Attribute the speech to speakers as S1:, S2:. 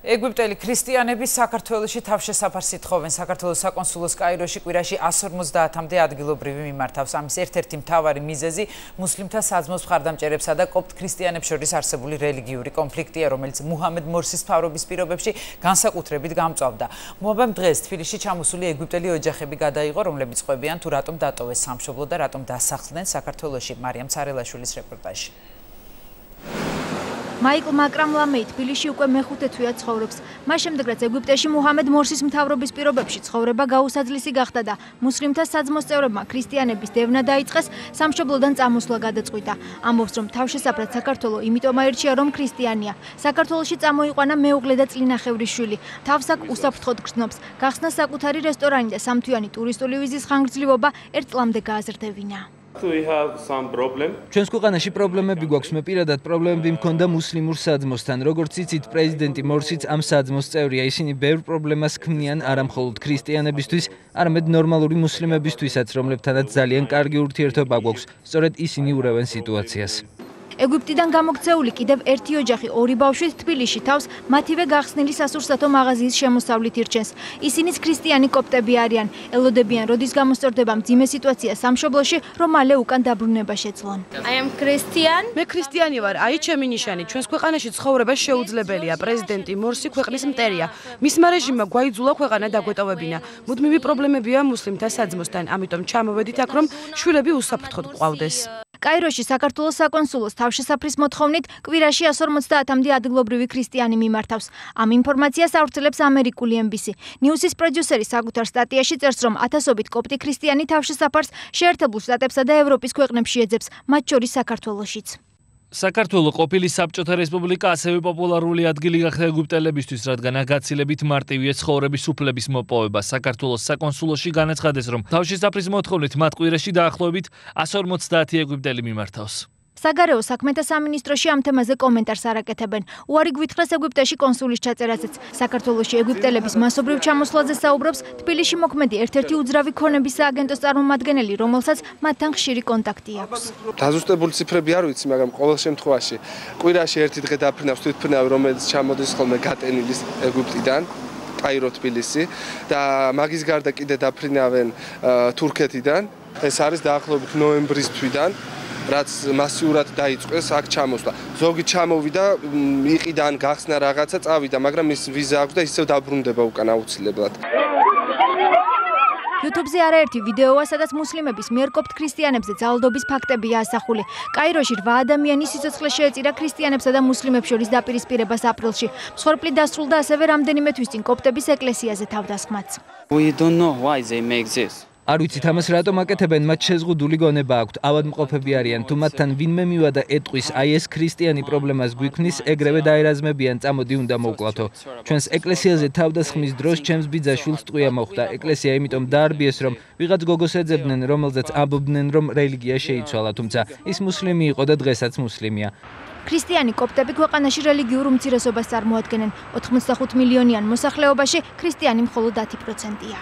S1: ეგვიპტელი ქრისტიანები საქართველოში თავშესაფარს ითხოვენ. საქართველოს საკონსულოს კაიროში კვირაში 150-მდე ადგილობრივი მიმართავს. ამის ერთ-ერთი მთავარი მიზეზი მუსლიმთა საძმოს მხარდამჭერებსა და კოპტ ქრისტიანებს შორის არსებული რელიგიური კონფლიქტია, რომელიც მუჰამედ მორსის მთავრობის პირობებში განსაკუთრებით გამწვავდა. მუჰამედ დღეს თბილისში ჩამოსული ეგვიპტელი ოჯახები გადაიღო, რომლებიც ყვებიან თუ რატომ დატოვეს სამშობლო და რატომ დასახლდნენ საქართველოში. მარიამ ცარელაშვილის რეპორტაჟი.
S2: მაიკლ მაკრამლამეი თბილისში უკვე მეხუთე თვეა ცხოვრობს. მას შემდეგ რაც ეგვიპტეში მუჰამედ მორსის მთავრობის პირობებში ცხოვრება გაუსაძლისი გახდა და მუსლიმთა საძმოს წევრებმა ქრისტიანების დევნა დაიწყეს, სამშობლოდან წამოსვლა გადაწყვიტა. ამბობს, რომ თავშესაფრად საქართველო იმიტომ აირჩია, რომ ქრისტიანია. საქართველოში წამოიყვანა მეუღლე და წლინახევრის შვილი. თავს აქ უსაფრთხოდ გრძნობს. გახსნა საკუთარი რესტორანი და სამთვიანი ტურისტული ვიზის ხანგრძლივობა 1 წლამდე გააზრდებინა.
S3: ჩვენს ქვეყანაში პრობლემები გვაქვს. მე პირადად პრობლემები მქონდა მუსლიმურ საძმოსთან. როგორც იცით, პრეზიდენტი მორსიც ამ საძმოს წევრია. ისინი ბევრ პრობლემას ქმნიან არა მხოლოდ ქრისტიანებისთვის, არამედ ნორმალური მუსლიმებისთვისაც, რომლებთანაც ძალიან კარგი ურთიერთობა გვაქვს. სწორედ ისინი ურევენ სიტუაციას.
S2: ეგვიპტიდან გამოქცეული კიდევ ერთი ოჯახი ორი ბავშვით თბილისში თავს მათივე გახსნილი სასურსათო მაღაზიის შემოსავლით ირჩენს. ისინიც ქრისტიანი კოპტები არიან. ელოდებიან, როდის გამოსწორდება მძიმე სიტუაცია სამშობლოში, რომ მალე უკან დაბრუნება შეძლონ.
S4: მე ქრისტიანი ვარ, აი ჩემი ნიშანი. ჩვენს ქვეყანაში ცხოვრება შეუძლებელია. პრეზიდენტი მორსი ქვეყნის მტერია. მისმა რეჟიმმა გვაიძულა ქვეყანა დაგვეტოვებინა. მუდმივი პრობლემებია მუსლიმთა საძმოსთან. ამიტომ ჩამოვედით აქ, რომ შვილები უსაფრთხოდ გყავდეს. კაიროში საქართველოს საკონსულოს თავშესაფრის მოთხოვნით კვირაში 150-მდე ადგილობრივი ქრისტიანი მიმართავს. ამ ინფორმაციას ავრცელებს ამერიკული NBC. ნიუსის პროდიუსერი საკუთარ სტატიაში წერს, რომ ათასობით კოპტი ქრისტიანი თავშესაფარს შეერთებულ შტატებსა და ევროპის ქვეყნებში ეძებს, მათ შორის საქართველოშიც.
S5: საქართველო ყოფილი საბჭოთა რესპუბლიკა ასევე პოპულარული ადგილი გახდა ეგვიპტელებისთვის, რადგან გაცილებით მარტივია ცხოვრების უფლების მოპოვება. საქართველოს საკონსულოში განაცხადეს, რომ თავშესაფრის მოთხოვნით მათ კვირაში დაახლოებით 150 ეგვიპტელი მიმართავს.
S2: საგარეო საქმეთა სამინისტროში ამ თემაზე კომენტარს არ აკეთებენ. უარი გვითხრეს ეგვიპტეში კონსულის ჩაწერაზეც. საქართველოში ეგვიპტელების მასობრივ ჩამოსვლაზე საუბრობს თბილისში მოქმედი ერთ-ერთი უძრავი ქონების სააგენტოს წარმომადგენელი, რომელსაც მათთან ხშირი კონტაქტი აქვს.
S6: დაზუსტებული ციფრები არ ვიცი, მაგრამ ყოველ შემთხვევაში კვირაში ერთი დღე დაფრინავს თვითმფრინავი, რომელიც ჩამოდის ხოლმე გატენილის ეგვიპტიდან. კაირო თბილისი და მაგის გარდა კიდე დაფრინავენ თურქეთიდან. ეს არის დაახლოებით ნოემბრის თვიდან. რაც მასიურად დაიწყეს აქ ჩამოსვლა. ზოგი ჩამოვიდა, იყიდან გახსნა რაღაცა, წავიდა, მაგრამ ის ვიზა აქვს და ისევ დაბრუნდება უკან აუცილებლად.
S2: YouTube-ზე არაერთი ვიდეოა, სადაც მუსლიმების მიერ კოპტ ქრისტიანებზე ძალადობის ფაქტებია ასახული. კაიროში 8 ადამიანის სიცოცხლე შეეწირა ქრისტიანებსა და მუსლიმებს შორის დაპირისპირებას აპრილში. მსხვერპლი დასრულდა ასევე რამდენიმე თვის წინ კოპტების ეკლესიაზე თავდასხმაც.
S3: არ ვიცით ამას რატომ აკეთებენ, მათ შეზღუდული გონება აქვთ, ავადმყოფები არიან, თუ მათთან ვინმე მივადა ეტყვის, აი ეს ქრისტიანი პრობლემას გვიქმნის, ეგრევე დაერაზმებიან, წამოდი უნდა მოვკლათო. ჩვენს ეკლესიაზე თავდასხმის დროს ჩემს ბიძაშვილს ტყვია მოხვდა. ეკლესია იმიტომ დაარბიეს, რომ ვიღაც გოგოს ეძებდნენ, რომელზეც ამბობდნენ, რომ რელიგია შეიცვალა, თუმცა ის მუსლიმი იყო და დღესაც მუსლიმია.
S2: ქრისტიანი კოპტები ქვეყანაში რელიგიურ უმცირესობას წარმოადგენენ. 85 მილიონიან მოსახლეობაში ქრისტიანი მხოლოდ 10%-ია.